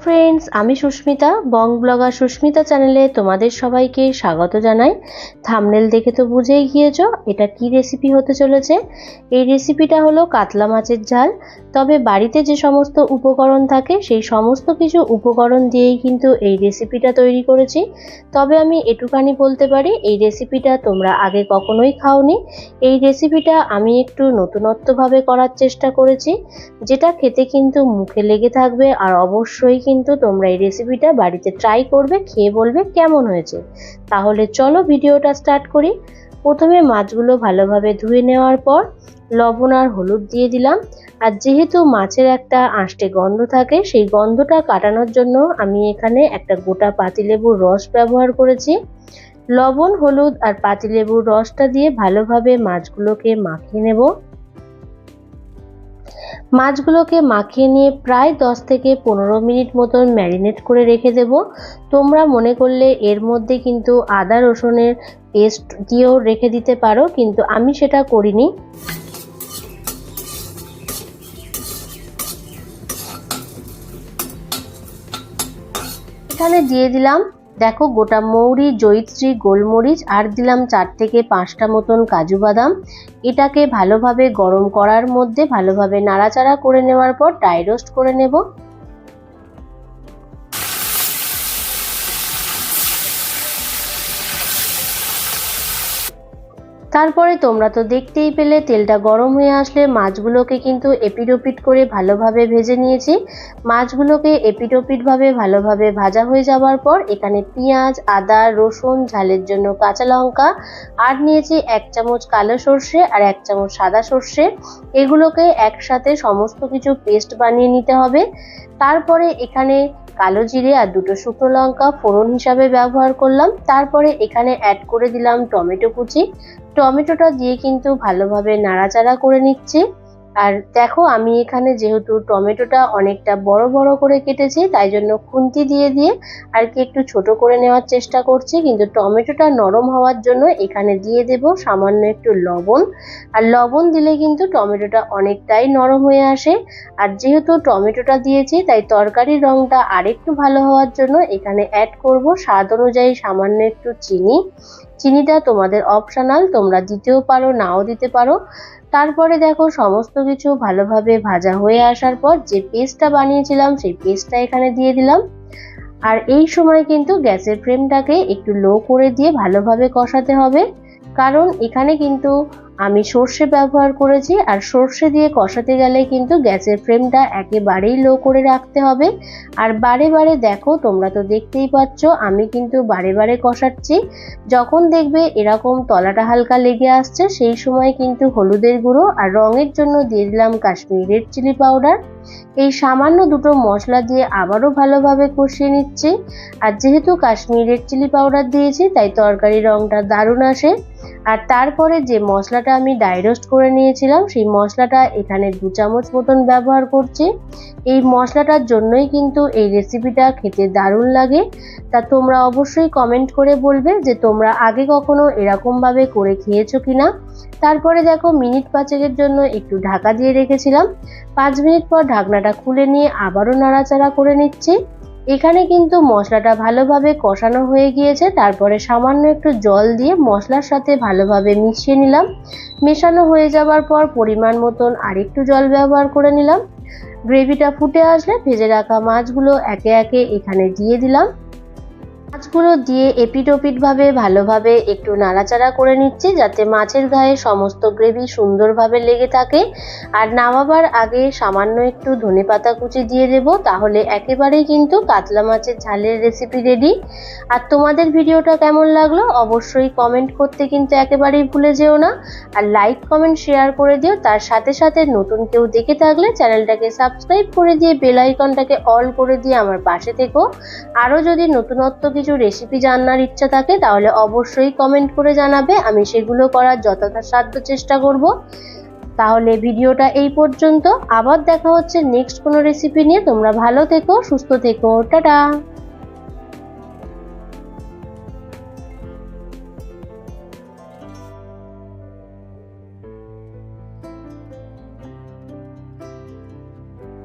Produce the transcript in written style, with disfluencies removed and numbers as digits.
Friends, আমি সুস্মিতা, বং blogger Susmita চ্যানেলে তোমাদের সবাইকে স্বাগত জানাই। থাম্বনেল দেখে তো বুঝেই গিয়েছো এটা কি রেসিপি হতে চলেছে। এই রেসিপিটা হলো কাতলা মাছের ঝাল। তবে বাড়িতে যে সমস্ত উপকরণ থাকে সেই সমস্ত কিছু উপকরণ দিয়েই কিন্তু এই রেসিপিটা তৈরি করেছি। তবে আমি এটুখানি বলতে পারি, এই রেসিপিটা তোমরা আগে কখনোই খাওনি। এই রেসিপিটা আমি একটু নতুনত্বভাবে করার চেষ্টা করেছি, যেটা খেতে কিন্তু মুখে লেগে থাকবে। আর অবশ্যই কিন্তু তোমরা এই রেসিপিটা বাড়িতে ট্রাই করবে, খেয়ে বলবে কেমন হয়েছে। তাহলে চলো ভিডিওটা স্টার্ট করি। প্রথমে মাছগুলো ভালোভাবে ধুয়ে নেওয়ার পর লবণ আর হলুদ দিয়ে দিলাম। আর যেহেতু মাছের একটা আঁশটে গন্ধ থাকে, সেই গন্ধটা কাটানোর জন্য আমি এখানে একটা গোটা পাতিলেবুর রস ব্যবহার করেছি। লবণ, হলুদ আর পাতিলেবুর রসটা দিয়ে ভালোভাবে মাছগুলোকে মাখিয়ে নেব। মাছগুলোকে মাখিয়ে নিয়ে প্রায় 10 থেকে 15 মিনিট মতন ম্যারিনেট করে রেখে দেব। তোমরা মনে করলে এর মধ্যে কিন্তু আদা রসুনের পেস্ট দিয়েও রেখে দিতে পারো, কিন্তু আমি সেটা করিনি। এখানে দিয়ে দিলাম দেখো গোটা মৌরি, জয়িত্রী, গোলমরিচ, আর দিলাম 4 থেকে 5টা মতন কাজু বাদাম। এটাকে ভালোভাবে গরম করার মধ্যে ভালোভাবে নাড়াচাড়া করে নেওয়ার পর ড্রাই রোস্ট করে নেব। তারপরে তোমরা তো দেখতেই পেলে তেলটা গরম হয়ে আসলে মাছগুলোকে কিন্তু এপিট ওপিট করে ভালোভাবে ভেজে নিয়েছি। মাছগুলোকে এপিট ওপিট ভাবে ভালোভাবে ভাজা হয়ে যাওয়ার পর এখানে পেঁয়াজ, আদা, রসুন, ঝালের জন্য কাঁচা লঙ্কা আর নিয়েছি 1 চামচ কালো সর্ষে আর 1 চামচ সাদা সর্ষে। এগুলোকে একসাথে সমস্ত কিছু পেস্ট বানিয়ে নিতে হবে। তারপরে এখানে কালো জিরে আর 2টো শুকনো লঙ্কা ফোড়ন হিসাবে ব্যবহার করলাম। তারপরে এখানে অ্যাড করে দিলাম টমেটো কুচি। টমেটোটা দিয়ে কিন্তু ভালোভাবে নাড়াচাড়া করে নিচ্ছি। আর দেখো আমি এখানে যেহেতু টমেটোটা অনেকটা বড় বড় করে কেটেছি, তাই জন্য খুন্তি দিয়ে দিয়ে আর কি একটু ছোট করে নেওয়ার চেষ্টা করছি। কিন্তু টমেটোটা নরম হওয়ার জন্য এখানে দিয়ে দেব সামান্য একটু লবণ। আর লবণ দিলে কিন্তু টমেটোটা অনেকটাই নরম হয়ে আসে। আর যেহেতু টমেটোটা দিয়েছি তাই তরকারির রংটা আরেকটু ভালো হওয়ার জন্য এখানে অ্যাড করব স্বাদ অনুযায়ী সামান্য একটু চিনি। চিনিটা তোমাদের অপশনাল, তোমরা দিতেও পারো, নাও দিতে পারো। তারপরে দেখো সমস্ত কিছু ভালোভাবে ভাজা হয়ে আসার পর যে পেস্টটা বানিয়েছিলাম সেই পেস্টটা এখানে দিয়ে দিলাম। আর এই সময় কিন্তু গ্যাসের ফ্লেমটাকে একটু লো করে দিয়ে ভালোভাবে কষাতে হবে, কারণ এখানে কিন্তু আমি সর্ষে ব্যবহার করেছি। আর সর্ষে দিয়ে কষাতে গেলে কিন্তু গ্যাসের ফ্লেমটা একেবারেই লো করে রাখতে হবে। আর বারে বারে দেখো, তোমরা তো দেখতেই পাচ্ছ আমি কিন্তু বারে বারে কষাচ্ছি। যখন দেখবে এরকম তলাটা হালকা লেগে আসছে, সেই সময় কিন্তু হলুদের গুঁড়ো আর রঙের জন্য দিয়ে দিলাম কাশ্মীরি রেড চিলি পাউডার। এই সামান্য 2টো মশলা দিয়ে আবারও ভালোভাবে কষিয়ে নিচ্ছি। আর যেহেতু কাশ্মীরি রেড চিলি পাউডার দিয়েছি তাই তরকারির রংটা দারুণ আসে। আর তারপরে যে মশলাটা আমি ড্রাই রোস্ট করে নিয়েছিলাম সেই মশলাটা এখানে 2 চামচ মতন ব্যবহার করছি। এই মশলাটার জন্যই কিন্তু এই রেসিপিটা খেতে দারুণ লাগে। তা তোমরা অবশ্যই কমেন্ট করে বলবে যে তোমরা আগে কখনো এরকম ভাবে করে খেয়েছো কিনা। তারপরে দেখো মিনিট 5-এর জন্য একটু ঢাকা দিয়ে রেখেছিলাম। 5 মিনিট পর ঢাকনাটা খুলে নিয়ে আবারও নাড়াচাড়া করে নিচ্ছি। এখানে কিন্তু মশলাটা ভালোভাবে কষানো হয়ে গিয়েছে। তারপরে সামান্য একটু জল দিয়ে মশলার সাথে ভালোভাবে মিশিয়ে নিলাম। মেশানো হয়ে যাওয়ার পর পরিমাণ মতন আরেকটু জল ব্যবহার করে নিলাম। গ্রেভিটা ফুটে আসলে ভেজে রাখা মাছগুলো একে একে এখানে দিয়ে দিলাম। মাছগুলো দিয়ে এপিট ওপিট ভাবে ভালোভাবে একটু নাড়াচাড়া করে নিচ্ছি, যাতে মাছের গায়ে সমস্ত গ্রেভি সুন্দরভাবে লেগে থাকে। আর নামাবার আগে সামান্য একটু ধনেপাতা কুচি দিয়ে দেব, তাহলে একেবারেই কিন্তু কাতলা মাছের ঝালের রেসিপি রেডি। আর তোমাদের ভিডিওটা কেমন লাগলো অবশ্যই কমেন্ট করতে কিন্তু একেবারেই ভুলে যেও না। আর লাইক, কমেন্ট, শেয়ার করে দিও। তার সাথে সাথে নতুন কেউ দেখে থাকলে চ্যানেলটাকে সাবস্ক্রাইব করে দিয়ে বেল আইকনটাকে অল করে দিয়ে আমার পাশে থেকো। আরও যদি নতুনত্ব কিছু রেসিপি জানার ইচ্ছা থাকে তাহলে অবশ্যই কমেন্ট করে জানাবে, আমি সেগুলো করার যথাসাধ্য চেষ্টা করব। তাহলে ভিডিওটা এই পর্যন্ত, আবার দেখা হচ্ছে নেক্সট কোনো রেসিপি নিয়ে। তোমরা ভালো থেকো, সুস্থ থেকো, টাটা।